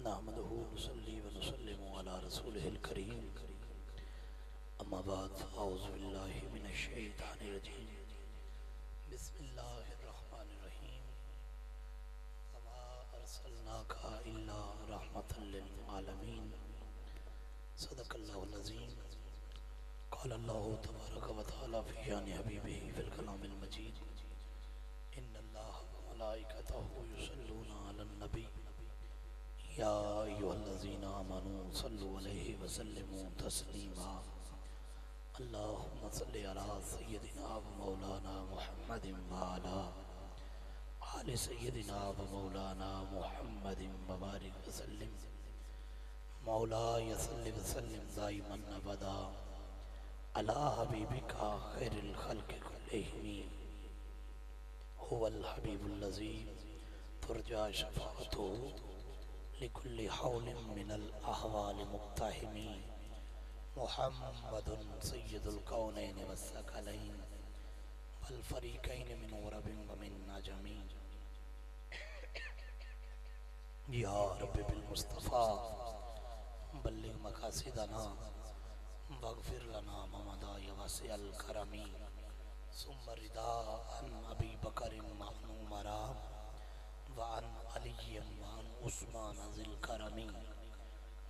نحمده نصلي ونسلم على رسوله الكريم اما بعد اعوذ بالله من الشیطان الرجیم بسم اللہ الرحمن الرحیم وما ارسلناک الا رحمة للعالمین صدق اللہ العظیم قال اللہ تبارک و تعالی فی شان حبیبہ فی الکلام المجید ان اللہ وملائکتہ یصلون علی النبی یا ایھا الذین آمنوا صلوا علیہ وسلموا تسلیما اللہم صلی علی سیدنا و مولانا محمد وعلی آل سیدنا و مولانا محمد وبارک وسلم مولاي صل وسلم دائما ابدا علی حبیبک خیر الخلق کلہم هو الحبیب الذی ترجى شفاعته لكل حول من الأحوال مقتحم محمد سید الكونین والثقلین والفریقین من عرب ومن نجم یا رب بالمصطفیٰ بلغ مقاصدنا واغفر لنا ممدای واسع الکرم ثم رضا عن ابی بکر وعن عمر وعن علی وعن عثمان ذی الکرم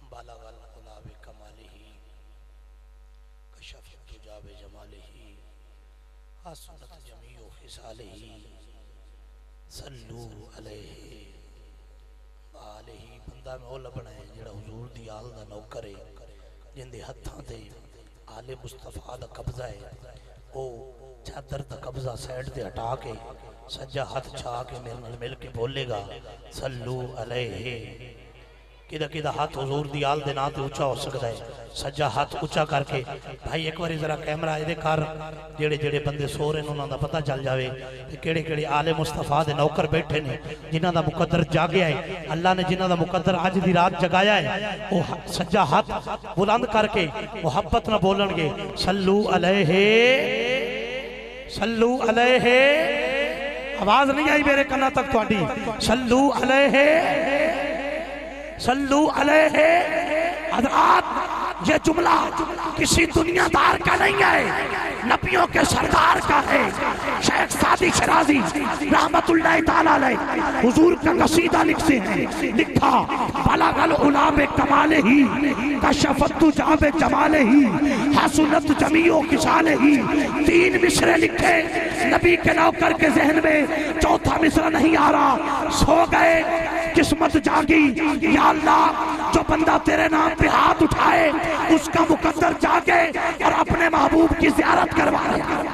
بلغ العلا بکمالہ کشف الدجی بجمالہ حسنت جمیع خصالہ صلو علیہ وآلہ بندہ میں وہ لبنا ہے جڑا حضور دی آل دا نوکر ہے جن دے ہتھاں تے آل مصطفیٰ دا قبضہ ہے وہ چادر دا قبضہ سائڈ تے ہٹا کے سجا ہاتھ چھا کے میرے نال مل کے بولے گا صلو علیہ کدہ کدہ ہاتھ حضور دی آل دے ناتے اچھا ہو سکتا ہے سجا ہاتھ اچھا کر کے بھائی ایک باری ذرا کیمرہ آئے دے کار جڑے جڑے بندے سو رہے انہوں دا پتہ چل جاوے کیڑے کیڑے آل مصطفیٰ دے نوکر بیٹھے نے جنہ دا مقدر جاگیا ہے اللہ نے جنہ دا مقدر آج دی رات جگایا ہے وہ سجا ہاتھ بلند کر کے محبت نہ بولن گے صلو علیہ صلو علیہ آواز نہیں آئی میرے کنا تک تو آڈی صلو علیہ صلو علیہ حضرات یہ جملہ کسی دنیا دار کا نہیں ہے نبیوں کے سردار کا ہے شیخ سعدی شرازی رحمت اللہ تعالیٰ علیہ حضور کا قصیدہ لکھتے ہیں لکھا بلغ العلا بکمالہ کشف الدجی بجمالہ حسنت جمیع خصالہ تین مصرے لکھے نبی کے نوکر کے ذہن میں چوتھا مصرع نہیں آ رہا سو گئے قسمت جاگی یا اللہ جو بندہ تیرے نام پہ ہاتھ اٹھائے اس کا مقدر جاگے اور اپنے محبوب کی زیارت کروا رہے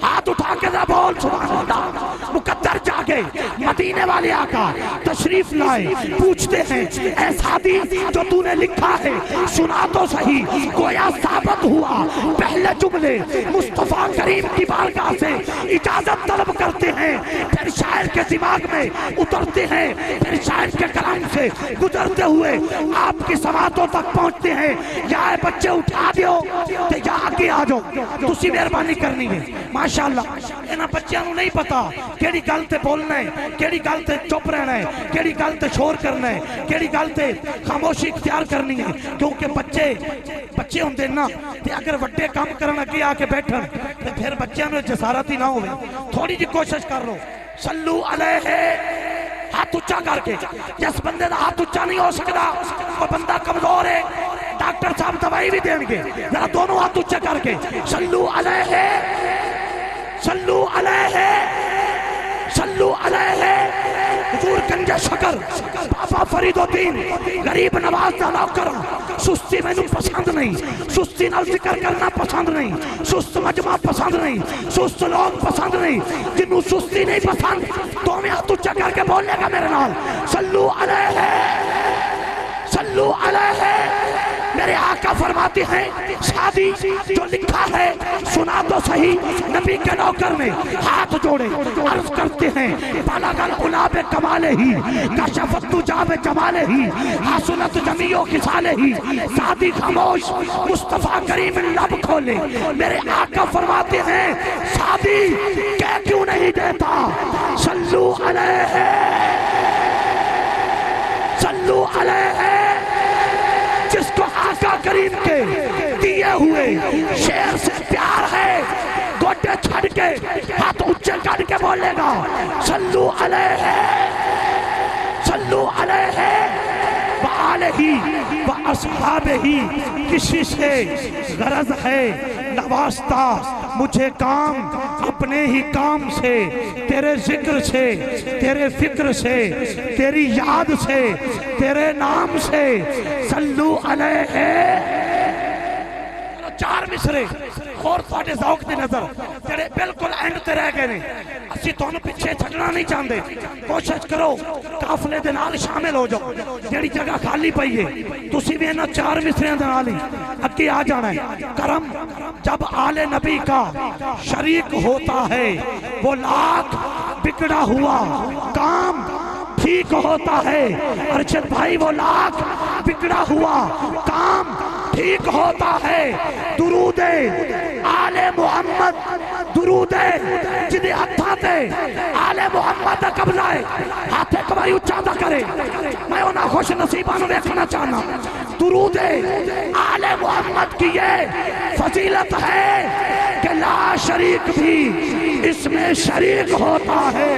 ہاتھ اٹھا کے ذرا بول سبحان اللہ مقدر جاگے مدینے والے آقا تشریف لائے پوچھتے ہیں اے سعدی جو تو نے لکھا ہے سنا تو صحیح گویا ثابت ہوا پہلے جملے مصطفیٰ کریم کی بارگاہ سے اجازت طلب کرتے ہیں پھر شاعر کے دماغ میں اترتے ہیں پھر شاعر کے کلام سے گزرتے ہوئے آپ کی سماعتوں تک پہنچتے ہیں یا اے بچے اٹھا دیو تے یا آگے آ جاؤ تسی مہربانی کرنی ہے ماشاءاللہ انہاں بچیاں نوں نہیں پتا کیڑی گل تے بولنا ہے کیڑی گل تے چپ رہنا ہے کیڑی گل تے شور کرنا ہے کیڑی گل تے خاموشی اختیار کرنی ہے کیونکہ بچے ہوندے نا تے اگر وڈے کام کرن اگے آ کے بیٹھن تے پھر بچیاں نوں جسارت ہی نہ ہوے تھوڑی جی کوشش کر لو صلو علیہ ہاتھ اونچا کر کے جس بندے دا ہاتھ اونچا نہیں ہو سکتا وہ بندہ کمزور ہے ڈاکٹر صاحب دوائی بھی دیں گے ذرا دونوں ہاتھ اونچا کر کے صلو علیہ صلو علیہ صلو علیہ حضور گنج شکر بابا فرید الدین غریب نواز دا نوکر سستی میں پسند نہیں سستی نال ذکر کرنا پسند نہیں سست مجمع پسند نہیں سست لوگ پسند نہیں جنہوں سستی نہیں پسند تو میں ہاتھ اونچا کر کے بولنے گا میرے نال صلو علیہ صلو علیہ میرے آقا فرماتے ہیں شادی جو لکھا ہے سنا تو صحیح نبی کے نوکر نے ہاتھ جوڑے عرض کرتے ہیں بلغ العلا بکمالہ کشف الدجی بجمالہ حسنت جمیع خصالہ شادی خاموش مصطفیٰ کریم لب کھولے میرے آقا فرماتے ہیں شادی کہہ کیوں نہیں دیتا صلو علیہ صلو علیہ جس کو آقا کریم کے دیے ہوئے شعر سے پیار ہے، گوٹے چھڑ کے ہاتھ اونچے کر کے بولے گا صلو علیہ صلو علیہ وآلہ وأصحابہ۔ کسی سے غرض ہے نواستا مجھے کام اپنے ہی کام سے، تیرے ذکر سے، تیرے فکر سے، تیری یاد سے، تیرے نام سے۔ صلو علیہ۔ چار مصرے اور تھوڑے ذوق دی نظر تیرے بالکل اینڈ تے رہ گئے نے، اسی تانوں پیچھے چھڈنا نہیں چاہندے، کوشش کرو قافلے دے نال شامل ہو جاؤ، جیڑی جگہ خالی پئی ہے تسی بھی انہاں چار مصریاں دے نال ہی اگے آ جانا ہے۔ کرم جب آل نبی کا شریک ہوتا ہے وہ لاکھ بگڑا ہوا کام ٹھیک ہوتا ہے۔ ارشد بھائی وہ لاکھ بگڑا ہوا کام ٹھیک ہوتا ہے۔ درود آل محمد، درود جدے ہتھاں تے آل محمد دا قبضہ ہے، ہاتھ ایک باری اونچا دا کرے، میں انہاں خوش نصیباں نوں ویکھنا چاہنا۔ درود آل محمد کی یہ فضیلت ہے کہ لا شریک بھی اس میں شریک ہوتا ہے،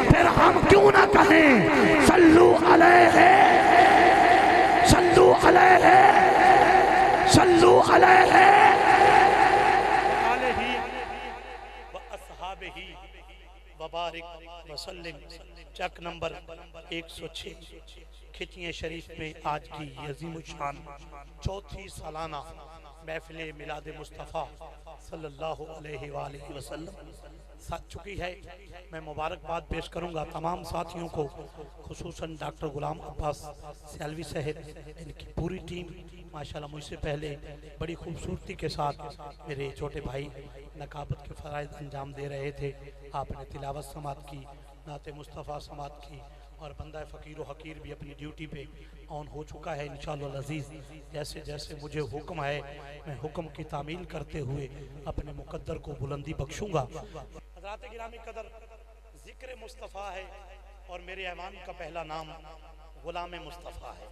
پھر ہم کیوں نہ کہیں صلو علیہ صلو علیہ صلو علیہ وَأَصْحَابِهِ وَبَارِكْ وَسَلِّمْ۔ چک نمبر 106 کھچیے شریف میں آج کی عظیم الشان چوتھی سالانہ محفل میلاد مصطفیٰ صلی اللہ علیہ وآلہ وسلم ساتھ چکی ہے۔ میں مبارکباد پیش کروں گا تمام ساتھیوں کو، خصوصاً ڈاکٹر غلام عباس سیالوی صاحب، ان کی پوری ٹیم ماشاءاللہ مجھ سے پہلے بڑی خوبصورتی کے ساتھ میرے چھوٹے بھائی نقابت کے فرائض انجام دے رہے تھے۔ آپ نے تلاوت سماعت کی، نعت مصطفیٰ سماعت کی، اور بندہ فقیر و حقیر بھی اپنی ڈیوٹی پہ آن ہو چکا ہے انشاءاللہ العزیز۔ جیسے جیسے مجھے حکم ہے میں حکم کی تعمیل کرتے ہوئے اپنے مقدر کو بلندی بخشوں گا۔ حضرات گرامی قدر، ذکر مصطفیٰ ہے اور میرے ایوان کا پہلا نام غلام مصطفیٰ ہے۔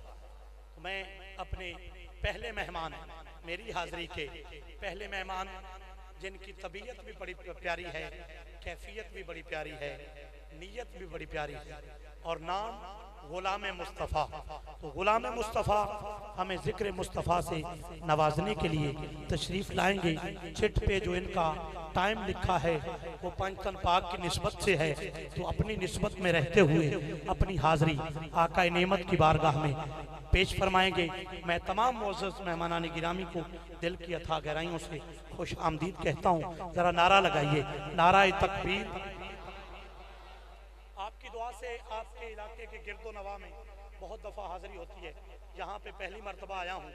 تو میں اپنے پہلے مہمان، میری حاضری کے پہلے مہمان، جن کی طبیعت بھی بڑی پیاری ہے، کیفیت بھی بڑی پیاری ہے، نیت بھی بڑی پیاری ہے، اور نام غلام مصطفیٰ۔ تو غلام مصطفیٰ ہمیں ذکر مصطفیٰ سے نوازنے کے لیے تشریف لائیں گے۔ چٹ پہ جو ان کا ٹائم لکھا ہے وہ پنجتن پاک کی نسبت سے ہے، تو اپنی نسبت میں رہتے ہوئے اپنی حاضری آقا نعمت کی بارگاہ میں پیش فرمائیں گے۔ میں تمام معزز مہمانان گرامی کو دل کی اتھا گہرائیوں سے خوش آمدید کہتا ہوں۔ ذرا نعرہ لگائیے، نعرہ تکبیر۔ آپ کی دعا سے آپ کے علاقے کے گرد و نواح میں بہت دفعہ حاضری ہوتی ہے، یہاں پہ پہلی مرتبہ آیا ہوں۔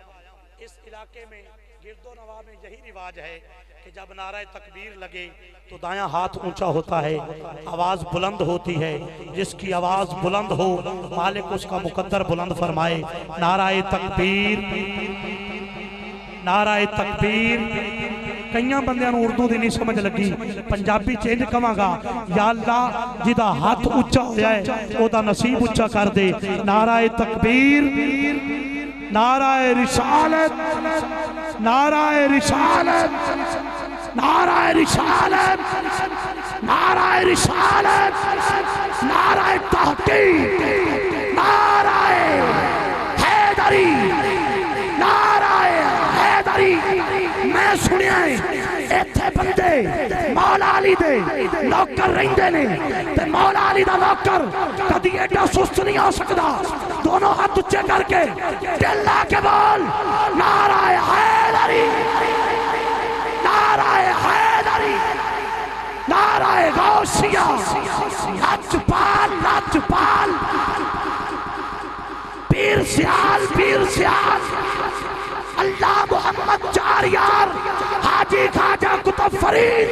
اس علاقے میں گرد و نواح میں یہی رواج ہے کہ جب نعرہ تکبیر لگے تو دایاں ہاتھ اونچا ہوتا ہے، آواز بلند ہوتی ہے۔ جس کی آواز بلند ہو مالک اس کا مقدر بلند فرمائے۔ نعرہ تکبیر، نعرہ تکبیر۔ کئیاں بندیاں نوں اردو دی نہیں سمجھ لگی، پنجابی چینج کواں گا، یا اللہ جدا ہاتھ اونچا ہویا ہے او دا نصیب اونچا کر دے۔ نعرہ تکبیر، نعرہ رسالت، نعرہ رسالت، نعرہ رسالت، نعرہ رسالت، نعرہ تحقیق، نعرہ حیدری، نعرہ حیدری۔ میں سنیا ہے ایتھے بندے مولا علی دے نوکر رہندے نے، تے مولا علی دا نوکر کدی ایڈا سست نہیں ہو سکدا۔ دونوں ہاتھ اونچے کر کے دل لا کے بول نعرہ حیدری، نعرہ حیدری، نعرہ غوثیہ، لاجپال، لاجپال، پیر سیال، پیر سیال، اللہ محمد چار یار، حاجی خواجہ کتب فرید،